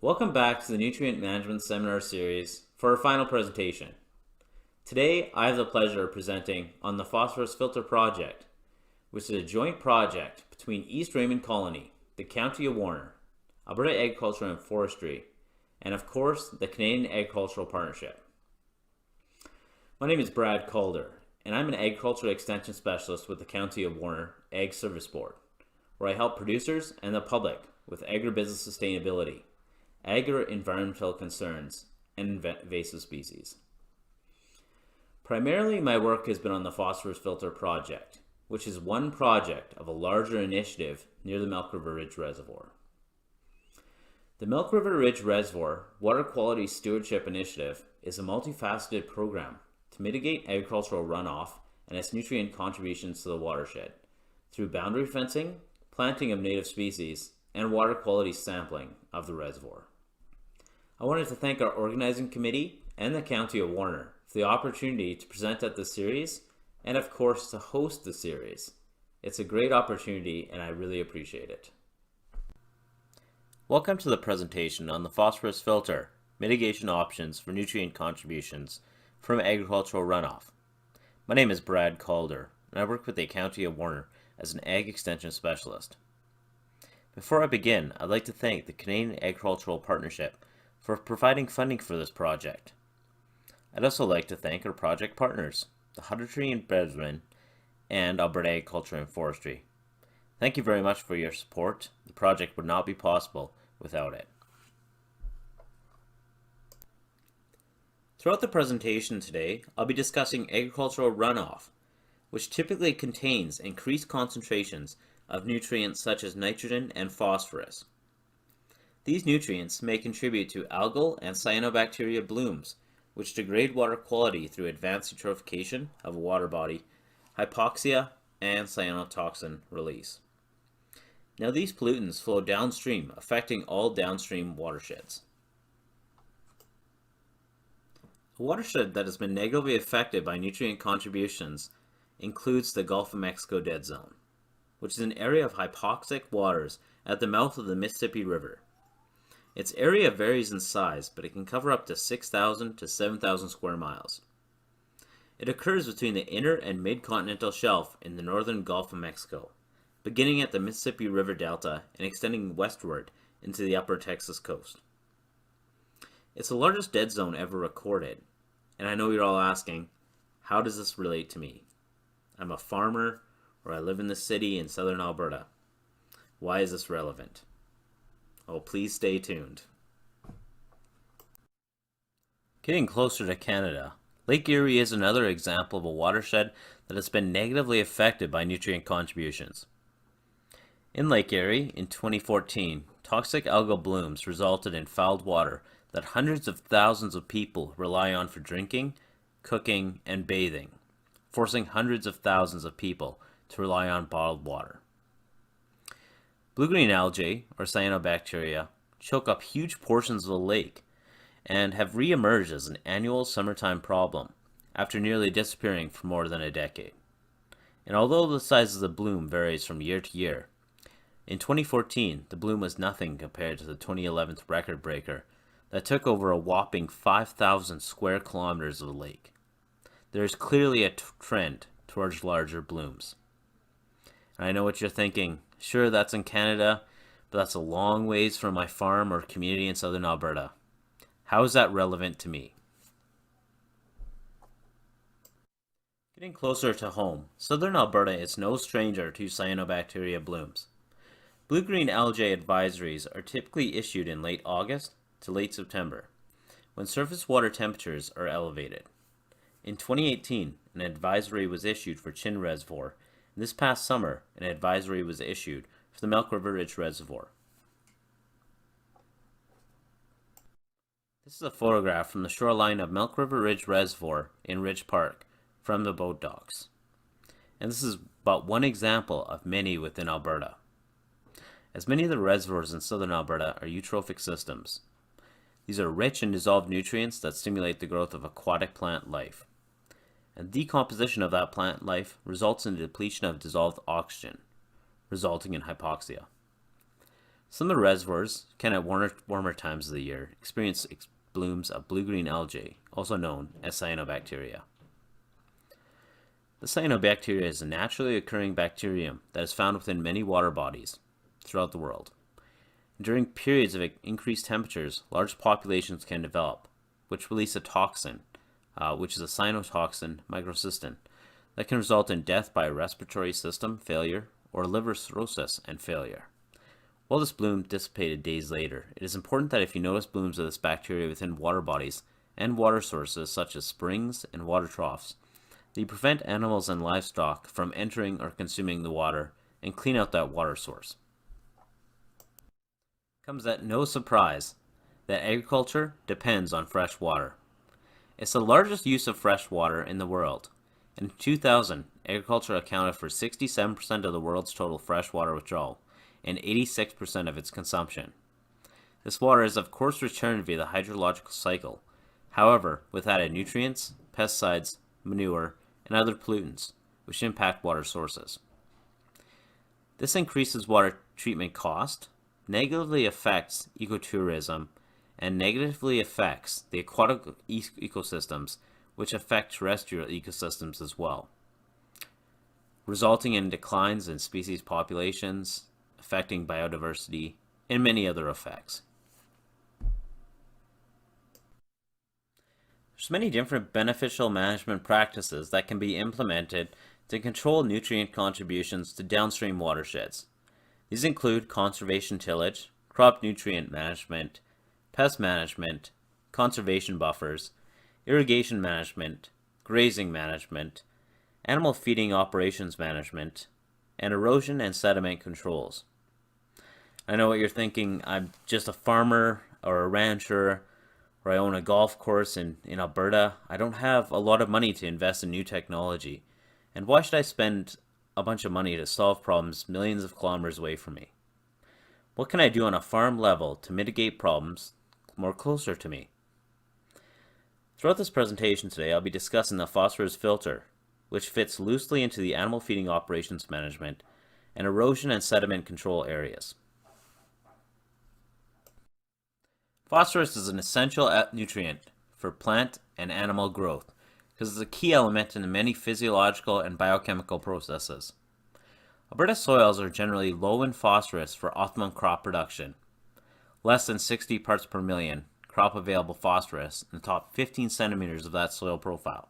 Welcome back to the Nutrient Management Seminar Series for our final presentation. Today, I have the pleasure of presenting on the Phosphorus Filter Project, which is a joint project between East Raymond Colony, the County of Warner, Alberta Agriculture and Forestry, and of course, the Canadian Agricultural Partnership. My name is Brad Calder, and I'm an Agricultural Extension Specialist with the County of Warner Ag Service Board, where I help producers and the public with agribusiness sustainability, agri-environmental concerns, and invasive species. Primarily, my work has been on the Phosphorus Filter Project, which is one project of a larger initiative near the Milk River Ridge Reservoir. The Milk River Ridge Reservoir Water Quality Stewardship Initiative is a multifaceted program to mitigate agricultural runoff and its nutrient contributions to the watershed through boundary fencing, planting of native species, and water quality sampling of the reservoir. I wanted to thank our organizing committee and the County of Warner for the opportunity to present at the series and of course to host the series. It's a great opportunity and I really appreciate it. Welcome to the presentation on the phosphorus filter, mitigation options for nutrient contributions from agricultural runoff. My name is Brad Calder and I work with the County of Warner as an Ag Extension Specialist. Before I begin, I'd like to thank the Canadian Agricultural Partnership for providing funding for this project. I'd also like to thank our project partners, the Huddersfield and Brethren, and Alberta Agriculture and Forestry. Thank you very much for your support. The project would not be possible without it. Throughout the presentation today, I'll be discussing agricultural runoff, which typically contains increased concentrations of nutrients such as nitrogen and phosphorus. These nutrients may contribute to algal and cyanobacteria blooms, which degrade water quality through advanced eutrophication of a water body, hypoxia, and cyanotoxin release. Now these pollutants flow downstream, affecting all downstream watersheds. A watershed that has been negatively affected by nutrient contributions includes the Gulf of Mexico Dead Zone, which is an area of hypoxic waters at the mouth of the Mississippi River. Its area varies in size, but it can cover up to 6,000 to 7,000 square miles. It occurs between the inner and mid-continental shelf in the northern Gulf of Mexico, beginning at the Mississippi River Delta and extending westward into the upper Texas coast. It's the largest dead zone ever recorded, and I know you're all asking, how does this relate to me? I'm a farmer, or I live in the city in southern Alberta. Why is this relevant? Oh, please stay tuned. Getting closer to Canada, Lake Erie is another example of a watershed that has been negatively affected by nutrient contributions. In Lake Erie, in 2014, toxic algal blooms resulted in fouled water that hundreds of thousands of people rely on for drinking, cooking, and bathing, forcing hundreds of thousands of people to rely on bottled water. Blue-green algae, or cyanobacteria, choke up huge portions of the lake and have re-emerged as an annual summertime problem after nearly disappearing for more than a decade. And although the size of the bloom varies from year to year, in 2014 the bloom was nothing compared to the 2011 record breaker that took over a whopping 5,000 square kilometers of the lake. There is clearly a trend towards larger blooms. And I know what you're thinking. Sure, that's in Canada, but that's a long ways from my farm or community in southern Alberta. How is that relevant to me? Getting closer to home, southern Alberta is no stranger to cyanobacteria blooms. Blue-green algae advisories are typically issued in late August to late September, when surface water temperatures are elevated. In 2018, an advisory was issued for Chin Reservoir. This past summer, an advisory was issued for the Milk River Ridge Reservoir. This is a photograph from the shoreline of Milk River Ridge Reservoir in Ridge Park from the boat docks. And this is but one example of many within Alberta, as many of the reservoirs in southern Alberta are eutrophic systems. These are rich in dissolved nutrients that stimulate the growth of aquatic plant life. And decomposition of that plant life results in the depletion of dissolved oxygen, resulting in hypoxia. Some of the reservoirs can at warmer times of the year experience blooms of blue-green algae, also known as cyanobacteria. The cyanobacteria is a naturally occurring bacterium that is found within many water bodies throughout the world. During periods of increased temperatures, large populations can develop, which release a toxin, which is a cyanotoxin microcystin, that can result in death by respiratory system failure or liver cirrhosis and failure. While this bloom dissipated days later, it is important that if you notice blooms of this bacteria within water bodies and water sources such as springs and water troughs, that you prevent animals and livestock from entering or consuming the water and clean out that water source. It comes at no surprise that agriculture depends on fresh water. It's the largest use of fresh water in the world. In 2000, agriculture accounted for 67% of the world's total freshwater withdrawal and 86% of its consumption. This water is of course returned via the hydrological cycle, however, with added nutrients, pesticides, manure, and other pollutants, which impact water sources. This increases water treatment cost, negatively affects ecotourism, and negatively affects the aquatic ecosystems, which affect terrestrial ecosystems as well, resulting in declines in species populations, affecting biodiversity, and many other effects. There's many different beneficial management practices that can be implemented to control nutrient contributions to downstream watersheds. These include conservation tillage, crop nutrient management, pest management, conservation buffers, irrigation management, grazing management, animal feeding operations management, and erosion and sediment controls. I know what you're thinking, I'm just a farmer or a rancher, or I own a golf course in Alberta. I don't have a lot of money to invest in new technology. And why should I spend a bunch of money to solve problems millions of kilometers away from me? What can I do on a farm level to mitigate problems more closer to me? Throughout this presentation today, I'll be discussing the phosphorus filter, which fits loosely into the animal feeding operations management and erosion and sediment control areas. Phosphorus is an essential nutrient for plant and animal growth because it's a key element in many physiological and biochemical processes. Alberta soils are generally low in phosphorus for optimum crop production, less than 60 parts per million crop available phosphorus in the top 15 centimeters of that soil profile.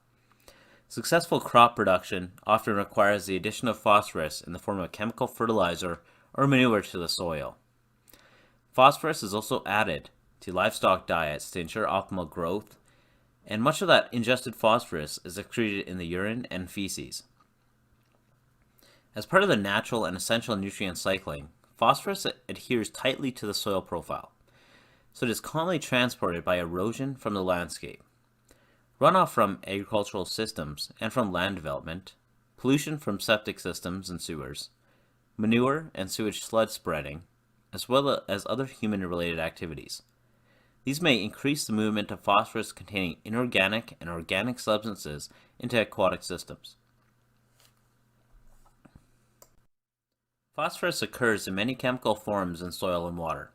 Successful crop production often requires the addition of phosphorus in the form of chemical fertilizer or manure to the soil. Phosphorus is also added to livestock diets to ensure optimal growth, and much of that ingested phosphorus is excreted in the urine and feces. As part of the natural and essential nutrient cycling, phosphorus adheres tightly to the soil profile, so it is commonly transported by erosion from the landscape. Runoff from agricultural systems and from land development, pollution from septic systems and sewers, manure and sewage sludge spreading, as well as other human-related activities. These may increase the movement of phosphorus containing inorganic and organic substances into aquatic systems. Phosphorus occurs in many chemical forms in soil and water.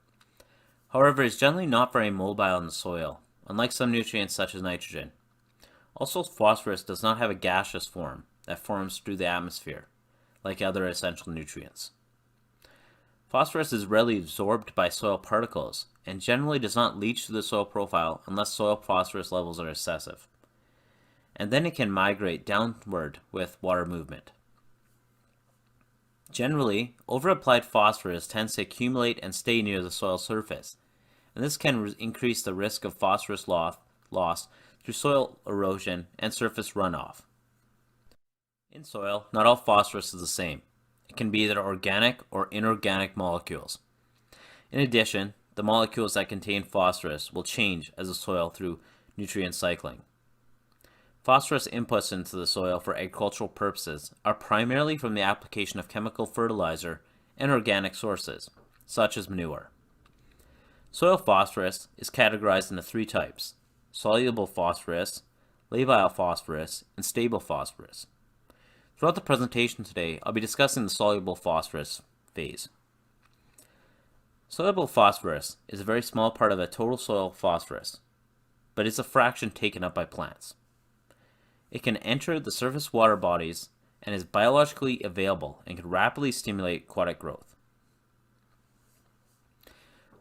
However, it is generally not very mobile in the soil, unlike some nutrients such as nitrogen. Also, phosphorus does not have a gaseous form that forms through the atmosphere, like other essential nutrients. Phosphorus is rarely absorbed by soil particles and generally does not leach through the soil profile unless soil phosphorus levels are excessive. And then it can migrate downward with water movement. Generally, overapplied phosphorus tends to accumulate and stay near the soil surface, and this can increase the risk of phosphorus loss through soil erosion and surface runoff. In soil, not all phosphorus is the same. It can be either organic or inorganic molecules. In addition, the molecules that contain phosphorus will change as the soil through nutrient cycling. Phosphorus inputs into the soil for agricultural purposes are primarily from the application of chemical fertilizer and organic sources, such as manure. Soil phosphorus is categorized into three types: soluble phosphorus, labile phosphorus, and stable phosphorus. Throughout the presentation today, I'll be discussing the soluble phosphorus phase. Soluble phosphorus is a very small part of the total soil phosphorus, but it's a fraction taken up by plants. It can enter the surface water bodies and is biologically available and can rapidly stimulate aquatic growth.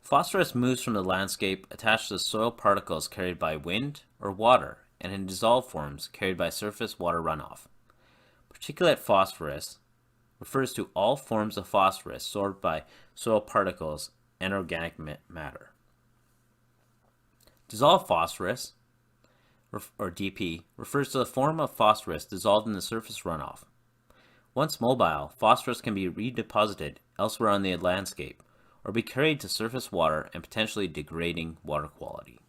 Phosphorus moves from the landscape attached to the soil particles carried by wind or water and in dissolved forms carried by surface water runoff. Particulate phosphorus refers to all forms of phosphorus stored by soil particles and organic matter. Dissolved phosphorus, or DP, refers to the form of phosphorus dissolved in the surface runoff. Once mobile, phosphorus can be redeposited elsewhere on the landscape or be carried to surface water and potentially degrading water quality.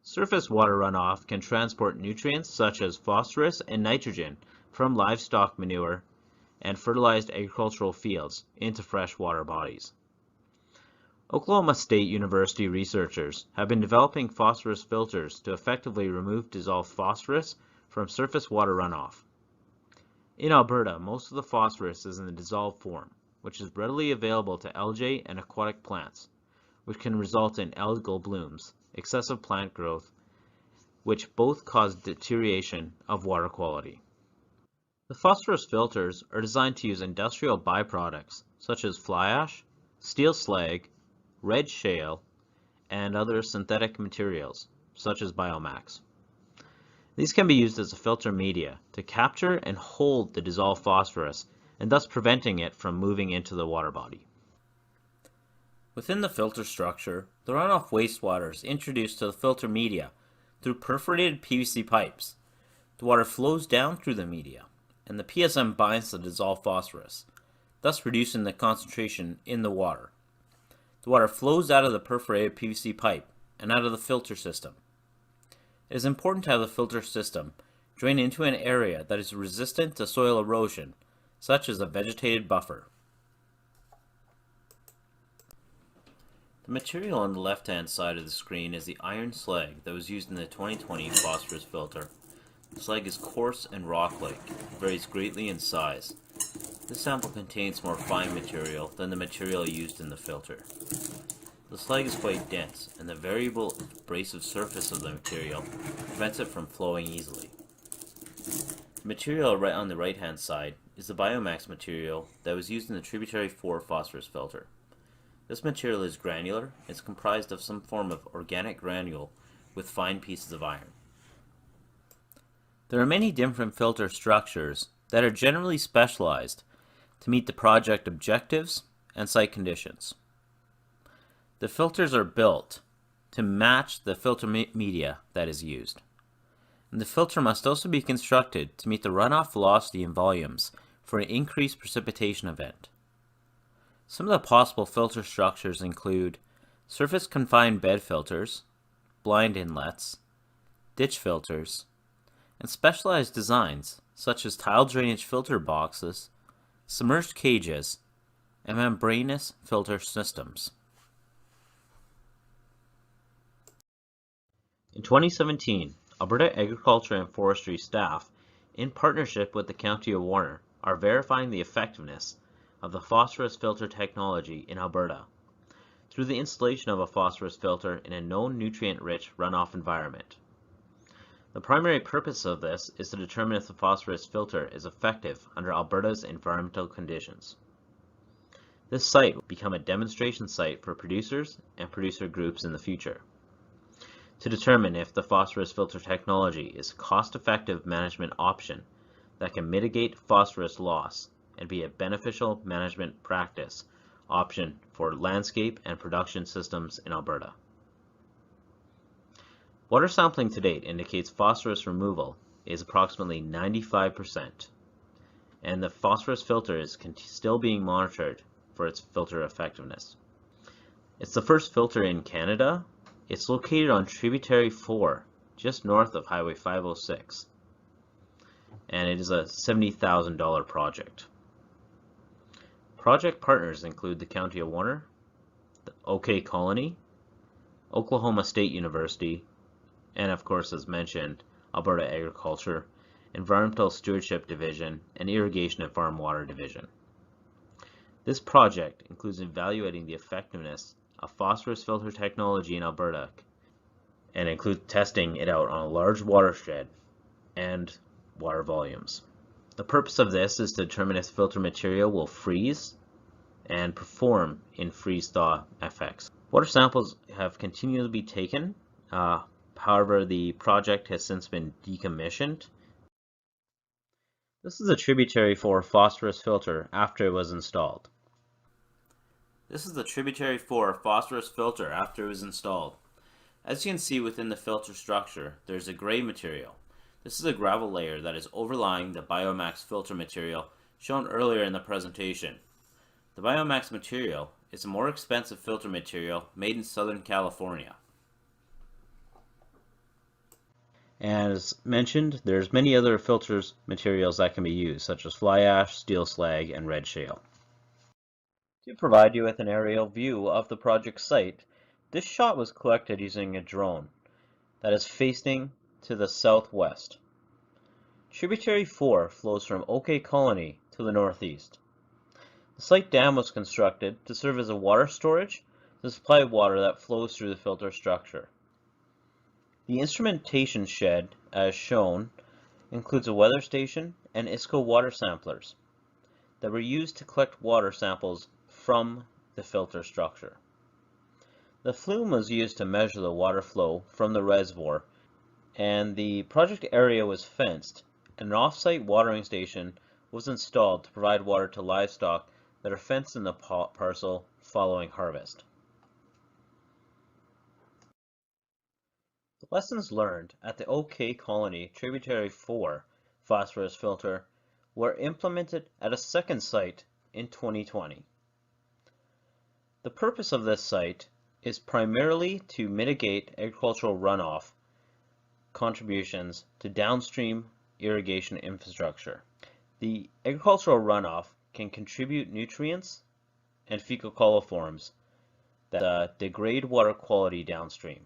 Surface water runoff can transport nutrients such as phosphorus and nitrogen from livestock manure and fertilized agricultural fields into freshwater bodies. Oklahoma State University researchers have been developing phosphorus filters to effectively remove dissolved phosphorus from surface water runoff. In Alberta, most of the phosphorus is in the dissolved form, which is readily available to algae and aquatic plants, which can result in algal blooms, excessive plant growth, which both cause deterioration of water quality. The phosphorus filters are designed to use industrial byproducts such as fly ash, steel slag, red shale, and other synthetic materials such as biomass. These can be used as a filter media to capture and hold the dissolved phosphorus and thus preventing it from moving into the water body. Within the filter structure, the runoff wastewater is introduced to the filter media through perforated PVC pipes. The water flows down through the media, and the PSM binds the dissolved phosphorus, thus reducing the concentration in the water. The water flows out of the perforated PVC pipe and out of the filter system. It is important to have the filter system drain into an area that is resistant to soil erosion, such as a vegetated buffer. The material on the left-hand side of the screen is the iron slag that was used in the 2020 phosphorus filter. The slag is coarse and rock-like, varies greatly in size. This sample contains more fine material than the material used in the filter. The slag is quite dense, and the variable abrasive surface of the material prevents it from flowing easily. The material right on the right-hand side is the biomass material that was used in the Tributary 4 phosphorus filter. This material is granular. It's comprised of some form of organic granule with fine pieces of iron. There are many different filter structures that are generally specialized to meet the project objectives and site conditions. The filters are built to match the filter media that is used. And the filter must also be constructed to meet the runoff velocity and volumes for an increased precipitation event. Some of the possible filter structures include surface confined bed filters, blind inlets, ditch filters, and specialized designs such as tile drainage filter boxes, submerged cages, and membranous filter systems. In 2017, Alberta Agriculture and Forestry staff, in partnership with the County of Warner, are verifying the effectiveness of the phosphorus filter technology in Alberta through the installation of a phosphorus filter in a known nutrient-rich runoff environment. The primary purpose of this is to determine if the phosphorus filter is effective under Alberta's environmental conditions. This site will become a demonstration site for producers and producer groups in the future to determine if the phosphorus filter technology is a cost-effective management option that can mitigate phosphorus loss and be a beneficial management practice option for landscape and production systems in Alberta. Water sampling to date indicates phosphorus removal is approximately 95%, and the phosphorus filter is still being monitored for its filter effectiveness. It's the first filter in Canada. It's located on Tributary 4, just north of Highway 506, and it is a $70,000 project. Project partners include the County of Warner, the OK Colony, Oklahoma State University, and of course, as mentioned, Alberta Agriculture, Environmental Stewardship Division, and Irrigation and Farm Water Division. This project includes evaluating the effectiveness of phosphorus filter technology in Alberta and includes testing it out on a large watershed and water volumes. The purpose of this is to determine if filter material will freeze and perform in freeze-thaw effects. Water samples have continued to be taken. However, the project has since been decommissioned. This is a tributary for phosphorus filter after it was installed. This is the tributary for phosphorus filter after it was installed. As you can see within the filter structure, there is a gray material. This is a gravel layer that is overlying the Biomax filter material shown earlier in the presentation. The Biomax material is a more expensive filter material made in Southern California. As mentioned, there's many other filters materials that can be used, such as fly ash, steel slag, and red shale. To provide you with an aerial view of the project site, this shot was collected using a drone that is facing to the southwest. Tributary 4 flows from OK Colony to the northeast. The site dam was constructed to serve as a water storage to supply water that flows through the filter structure. The instrumentation shed, as shown, includes a weather station and ISCO water samplers that were used to collect water samples from the filter structure. The flume was used to measure the water flow from the reservoir, and the project area was fenced, and an off-site watering station was installed to provide water to livestock that are fenced in the parcel following harvest. The lessons learned at the OK Colony Tributary 4 phosphorus filter were implemented at a second site in 2020. The purpose of this site is primarily to mitigate agricultural runoff contributions to downstream irrigation infrastructure. The agricultural runoff can contribute nutrients and fecal coliforms that degrade water quality downstream.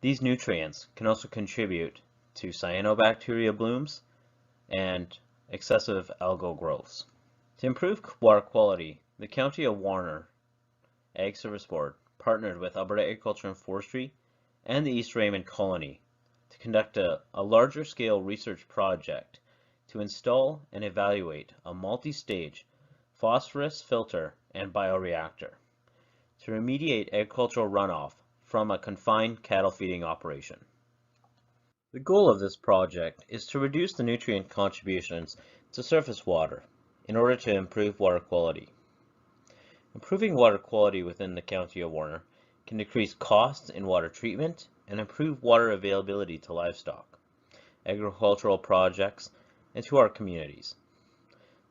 These nutrients can also contribute to cyanobacteria blooms and excessive algal growths. To improve water quality, the County of Warner Ag Service Board partnered with Alberta Agriculture and Forestry and the East Raymond Colony to conduct a larger scale research project to install and evaluate a multi-stage phosphorus filter and bioreactor to remediate agricultural runoff from a confined cattle feeding operation. The goal of this project is to reduce the nutrient contributions to surface water in order to improve water quality. Improving water quality within the County of Warner can decrease costs in water treatment and improve water availability to livestock, agricultural projects, and to our communities.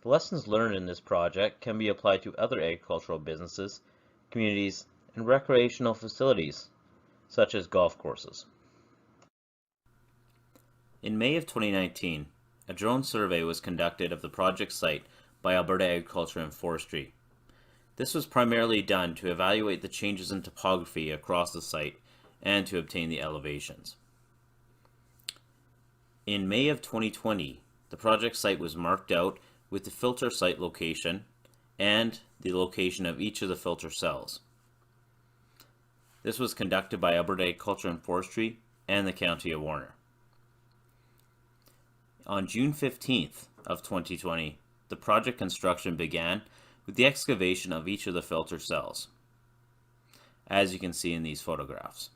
The lessons learned in this project can be applied to other agricultural businesses, communities, and recreational facilities, such as golf courses. In May of 2019, a drone survey was conducted of the project site by Alberta Agriculture and Forestry. This was primarily done to evaluate the changes in topography across the site and to obtain the elevations. In May of 2020, the project site was marked out with the filter site location and the location of each of the filter cells. This was conducted by Alberta Agriculture and Forestry and the County of Warner. On June 15th of 2020, the project construction began with the excavation of each of the filter cells, as you can see in these photographs.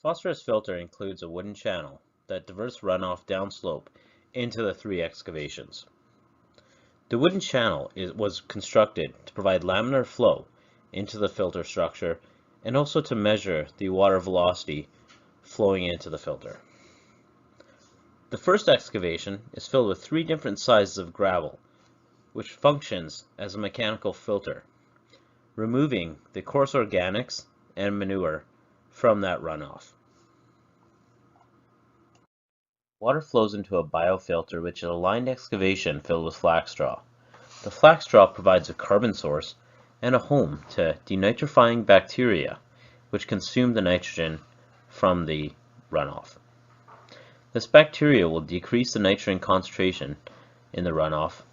Phosphorus filter includes a wooden channel that diverts runoff downslope into the 3 excavations. The wooden channel was constructed to provide laminar flow into the filter structure and also to measure the water velocity flowing into the filter. The first excavation is filled with 3 different sizes of gravel, which functions as a mechanical filter, removing the coarse organics and manure from that runoff. Water flows into a biofilter, which is a lined excavation filled with flax straw. The flax straw provides a carbon source and a home to denitrifying bacteria, which consume the nitrogen from the runoff. This bacteria will decrease the nitrogen concentration in the runoff.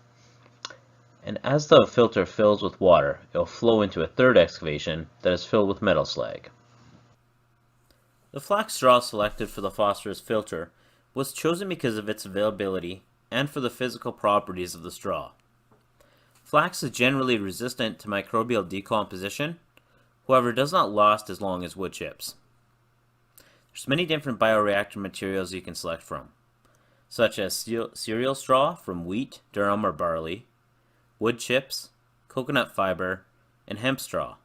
And as the filter fills with water, it will flow into a third excavation that is filled with metal slag. The flax straw selected for the phosphorus filter was chosen because of its availability and for the physical properties of the straw. Flax is generally resistant to microbial decomposition, however does not last as long as wood chips. There's many different bioreactor materials you can select from, such as cereal straw from wheat, durum, or barley, wood chips, coconut fiber, and hemp straw.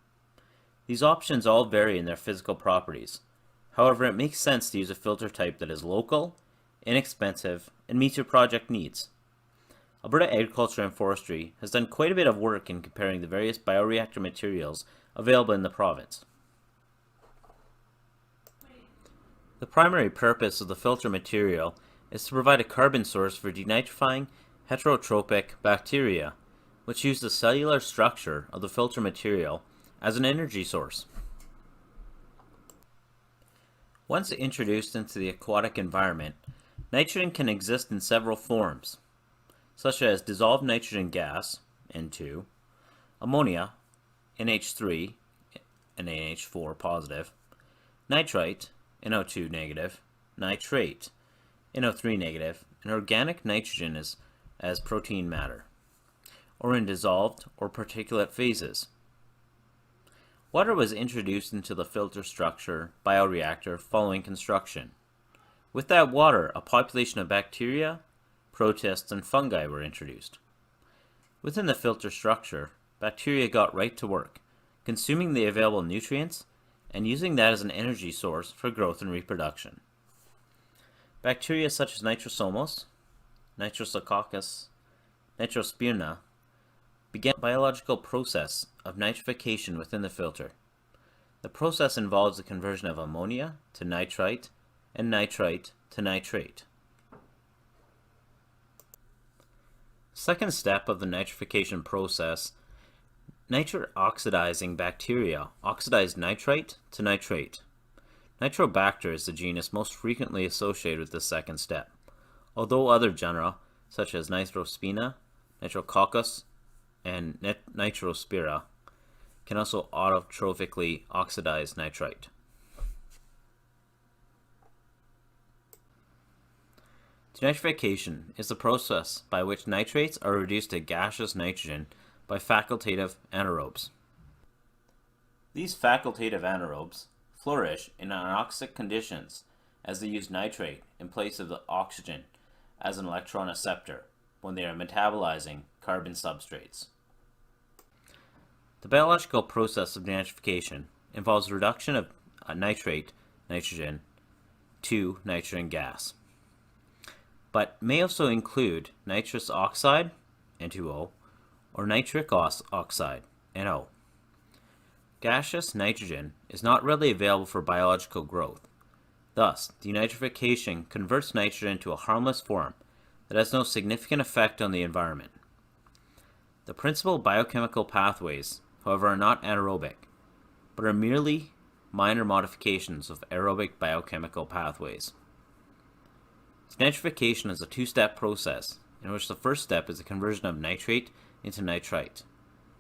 These options all vary in their physical properties. However, it makes sense to use a filter type that is local, inexpensive, and meets your project needs. Alberta Agriculture and Forestry has done quite a bit of work in comparing the various bioreactor materials available in the province. The primary purpose of the filter material is to provide a carbon source for denitrifying heterotrophic bacteria, which use the cellular structure of the filter material as an energy source. Once introduced into the aquatic environment, nitrogen can exist in several forms, such as dissolved nitrogen gas, N2, ammonia, NH3, NaH4 positive, nitrite, NO2 negative, nitrate, NO3 negative, and organic nitrogen as protein matter, or in dissolved or particulate phases. Water was introduced into the filter structure bioreactor following construction. With that water, a population of bacteria, protists, and fungi were introduced. Within the filter structure, bacteria got right to work, consuming the available nutrients and using that as an energy source for growth and reproduction. Bacteria such as Nitrosomos, Nitrosococcus, Nitrospirna began a biological process of nitrification within the filter. The process involves the conversion of ammonia to nitrite and nitrite to nitrate. Second step of the nitrification process, nitroxidizing bacteria oxidize nitrite to nitrate. Nitrobacter is the genus most frequently associated with this second step, although other genera, such as Nitrospina, Nitrococcus, and Nitrospira, can also autotrophically oxidize nitrite. Denitrification is the process by which nitrates are reduced to gaseous nitrogen by facultative anaerobes. These facultative anaerobes flourish in anoxic conditions as they use nitrate in place of the oxygen as an electron acceptor when they are metabolizing carbon substrates. The biological process of denitrification involves reduction of nitrate, nitrogen, to nitrogen gas, but may also include nitrous oxide, N2O, or nitric oxide, NO. Gaseous nitrogen is not readily available for biological growth. Thus, denitrification converts nitrogen to a harmless form that has no significant effect on the environment. The principal biochemical pathways, however, are not anaerobic, but are merely minor modifications of aerobic biochemical pathways. Denitrification is a two-step process in which the first step is the conversion of nitrate into nitrite.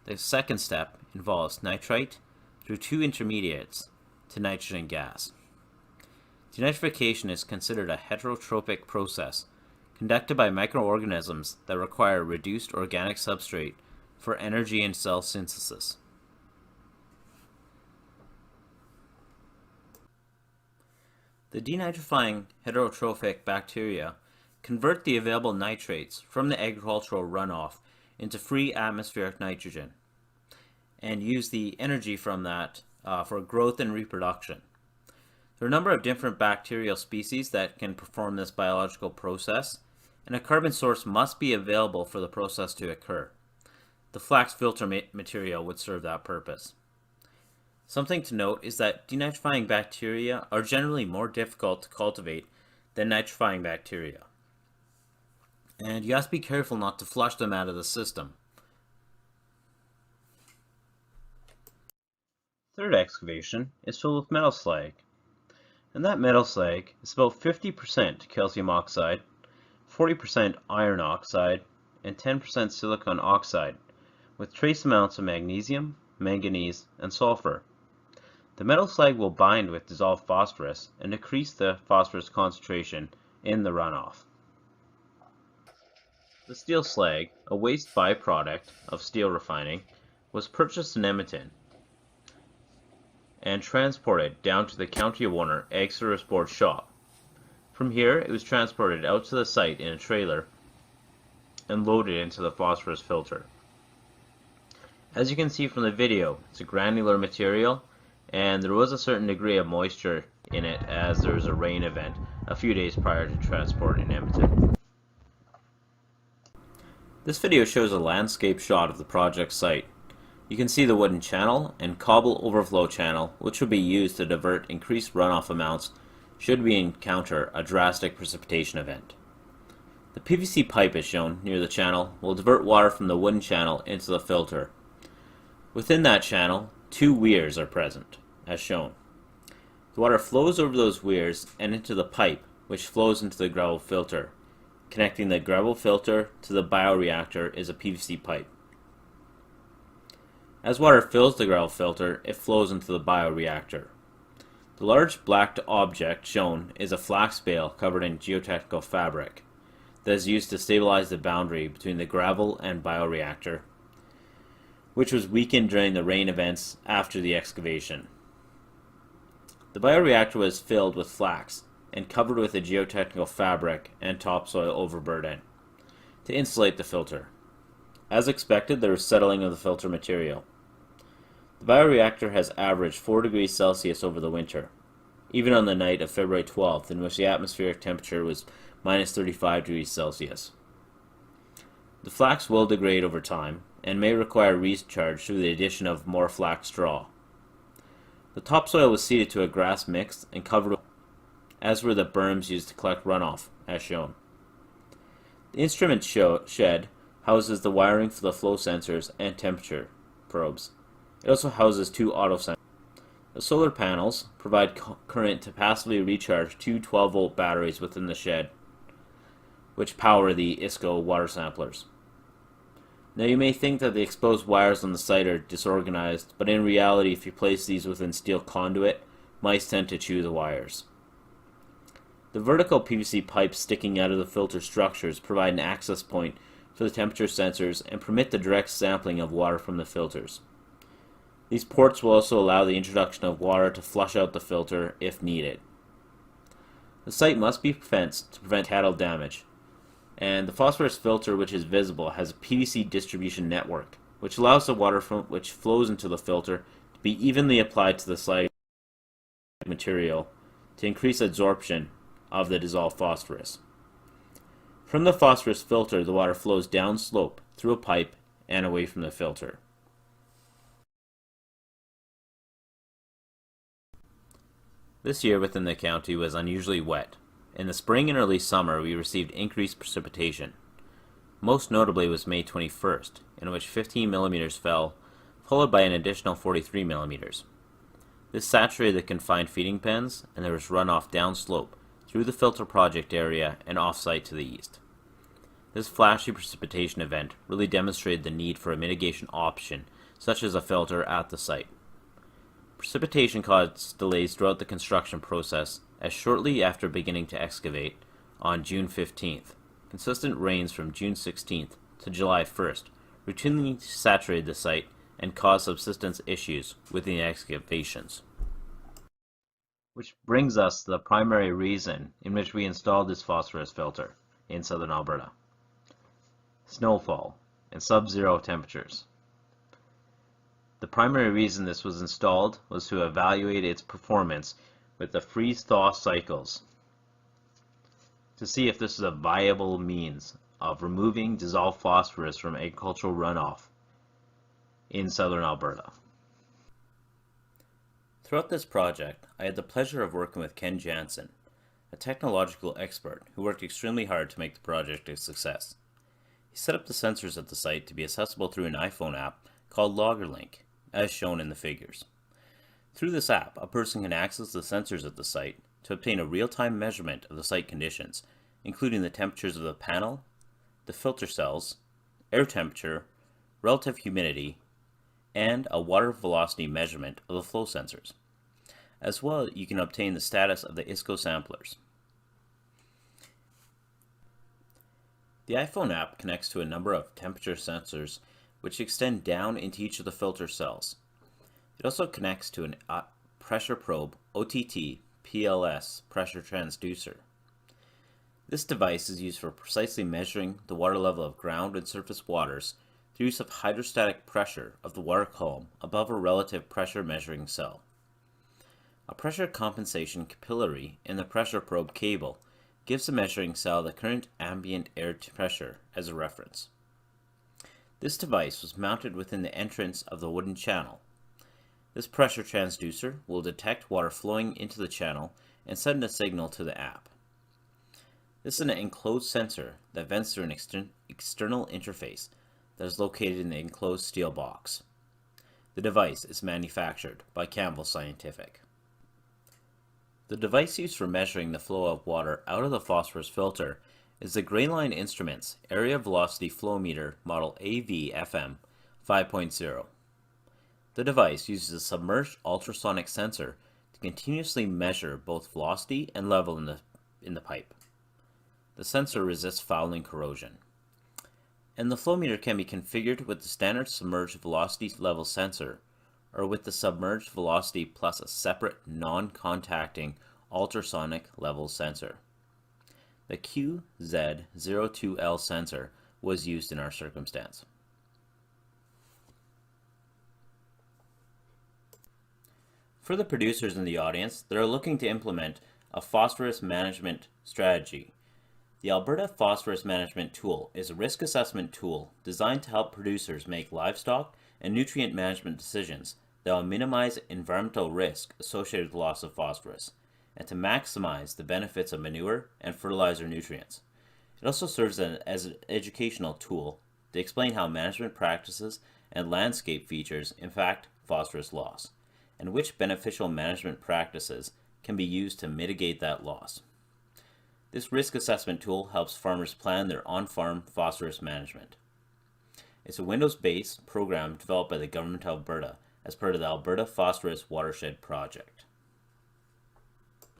The second step involves nitrite through two intermediates to nitrogen gas. Denitrification is considered a heterotrophic process conducted by microorganisms that require reduced organic substrate for energy and cell synthesis. The denitrifying heterotrophic bacteria convert the available nitrates from the agricultural runoff into free atmospheric nitrogen and use the energy from that for growth and reproduction. There are a number of different bacterial species that can perform this biological process, and a carbon source must be available for the process to occur. The flax filter material would serve that purpose. Something to note is that denitrifying bacteria are generally more difficult to cultivate than nitrifying bacteria, and you have to be careful not to flush them out of the system. Third excavation is filled with metal slag, and that metal slag is about 50% calcium oxide, 40% iron oxide, and 10% silicon oxide, with trace amounts of magnesium, manganese, and sulfur. The metal slag will bind with dissolved phosphorus and decrease the phosphorus concentration in the runoff. The steel slag, a waste byproduct of steel refining, was purchased in Edmonton and transported down to the county owner Exeter Sports Shop. From here, it was transported out to the site in a trailer and loaded into the phosphorus filter. As you can see from the video, it's a granular material, and there was a certain degree of moisture in it as there was a rain event a few days prior to transport in Edmonton. This video shows a landscape shot of the project site. You can see the wooden channel and cobble overflow channel, which will be used to divert increased runoff amounts should we encounter a drastic precipitation event. The PVC pipe is shown near the channel will divert water from the wooden channel into the filter. Within that channel, 2 weirs are present, as shown. The water flows over those weirs and into the pipe, which flows into the gravel filter. Connecting the gravel filter to the bioreactor is a PVC pipe. As water fills the gravel filter, it flows into the bioreactor. The large black object shown is a flax bale covered in geotechnical fabric that is used to stabilize the boundary between the gravel and bioreactor, which was weakened during the rain events after the excavation. The bioreactor was filled with flax and covered with a geotechnical fabric and topsoil overburden to insulate the filter. As expected, there was settling of the filter material. The bioreactor has averaged 4 degrees Celsius over the winter, even on the night of February 12th, in which the atmospheric temperature was minus 35 degrees Celsius. The flax will degrade over time and may require recharge through the addition of more flax straw. The topsoil was seeded to a grass mix and covered, as were the berms used to collect runoff, as shown. The instrument shed houses the wiring for the flow sensors and temperature probes. It also houses 2 auto sensors. The solar panels provide current to passively recharge 2 12-volt batteries within the shed, which power the ISCO water samplers. Now you may think that the exposed wires on the site are disorganized, but in reality, if you place these within steel conduit, mice tend to chew the wires. The vertical PVC pipes sticking out of the filter structures provide an access point for the temperature sensors and permit the direct sampling of water from the filters. These ports will also allow the introduction of water to flush out the filter if needed. The site must be fenced to prevent cattle damage, and the phosphorus filter, which is visible, has a PVC distribution network, which allows the water which flows into the filter to be evenly applied to the slag material to increase absorption of the dissolved phosphorus. From the phosphorus filter, the water flows downslope through a pipe and away from the filter. This year within the county was unusually wet. In the spring and early summer, we received increased precipitation. Most notably was May 21st, in which 15 millimeters fell, followed by an additional 43 millimeters. This saturated the confined feeding pens, and there was runoff downslope through the filter project area and off-site to the east. This flashy precipitation event really demonstrated the need for a mitigation option, such as a filter at the site. Precipitation caused delays throughout the construction process, as shortly after beginning to excavate, on June 15th, consistent rains from June 16th to July 1st routinely saturated the site and caused subsistence issues with the excavations. Which brings us to the primary reason in which we installed this phosphorus filter in southern Alberta: snowfall and sub-zero temperatures. The primary reason this was installed was to evaluate its performance with the freeze-thaw cycles to see if this is a viable means of removing dissolved phosphorus from agricultural runoff in southern Alberta. Throughout this project, I had the pleasure of working with Ken Jansen, a technological expert who worked extremely hard to make the project a success. He set up the sensors at the site to be accessible through an iPhone app called LoggerLink, as shown in the figures. Through this app, a person can access the sensors at the site to obtain a real-time measurement of the site conditions, including the temperatures of the panel, the filter cells, air temperature, relative humidity, and a water velocity measurement of the flow sensors. As well, you can obtain the status of the ISCO samplers. The iPhone app connects to a number of temperature sensors which extend down into each of the filter cells. It also connects to a pressure probe OTT PLS pressure transducer. This device is used for precisely measuring the water level of ground and surface waters through use of hydrostatic pressure of the water column above a relative pressure measuring cell. A pressure compensation capillary in the pressure probe cable gives the measuring cell the current ambient air pressure as a reference. This device was mounted within the entrance of the wooden channel. This pressure transducer will detect water flowing into the channel and send a signal to the app. This is an enclosed sensor that vents through an external interface that is located in the enclosed steel box. The device is manufactured by Campbell Scientific. The device used for measuring the flow of water out of the phosphorus filter is the Grayline Instruments Area Velocity Flow Meter Model AV-FM 5.0. The device uses a submerged ultrasonic sensor to continuously measure both velocity and level in the pipe. The sensor resists fouling corrosion. And the flow meter can be configured with the standard submerged velocity level sensor or with the submerged velocity plus a separate non-contacting ultrasonic level sensor. The QZ02L sensor was used in our circumstance. For the producers in the audience that are looking to implement a phosphorus management strategy, the Alberta Phosphorus Management Tool is a risk assessment tool designed to help producers make livestock and nutrient management decisions that will minimize environmental risk associated with the loss of phosphorus and to maximize the benefits of manure and fertilizer nutrients. It also serves as an educational tool to explain how management practices and landscape features impact phosphorus loss, and which beneficial management practices can be used to mitigate that loss. This risk assessment tool helps farmers plan their on-farm phosphorus management. It's a Windows-based program developed by the Government of Alberta as part of the Alberta Phosphorus Watershed Project.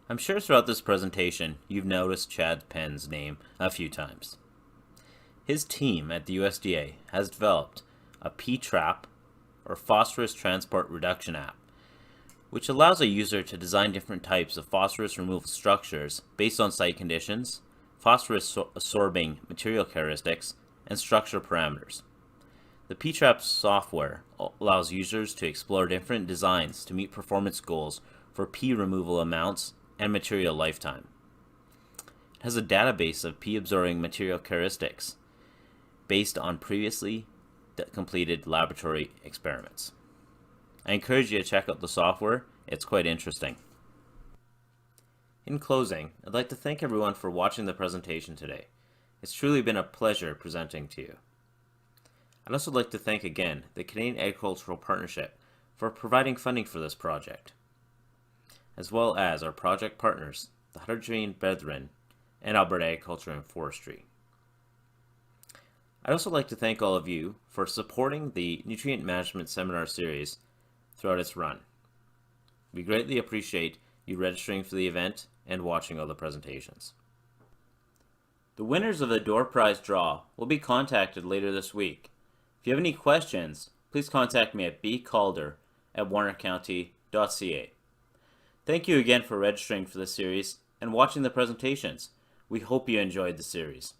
I'm sure throughout this presentation you've noticed Chad Penn's name a few times. His team at the USDA has developed a P-TRAP, or Phosphorus Transport Reduction app, which allows a user to design different types of phosphorus removal structures based on site conditions, phosphorus absorbing material characteristics, and structure parameters. The P-TRAP software allows users to explore different designs to meet performance goals for P removal amounts and material lifetime. It has a database of P absorbing material characteristics based on previously completed laboratory experiments. I encourage you to check out the software, it's quite interesting. In closing, I'd like to thank everyone for watching the presentation today. It's truly been a pleasure presenting to you. I'd also like to thank again the Canadian Agricultural Partnership for providing funding for this project, as well as our project partners, the Hydrogen Brethren and Alberta Agriculture and Forestry. I'd also like to thank all of you for supporting the Nutrient Management Seminar Series throughout its run. We greatly appreciate you registering for the event and watching all the presentations. The winners of the door prize draw will be contacted later this week. If you have any questions, please contact me at bcalder@warnercounty.ca. Thank you again for registering for the series and watching the presentations. We hope you enjoyed the series.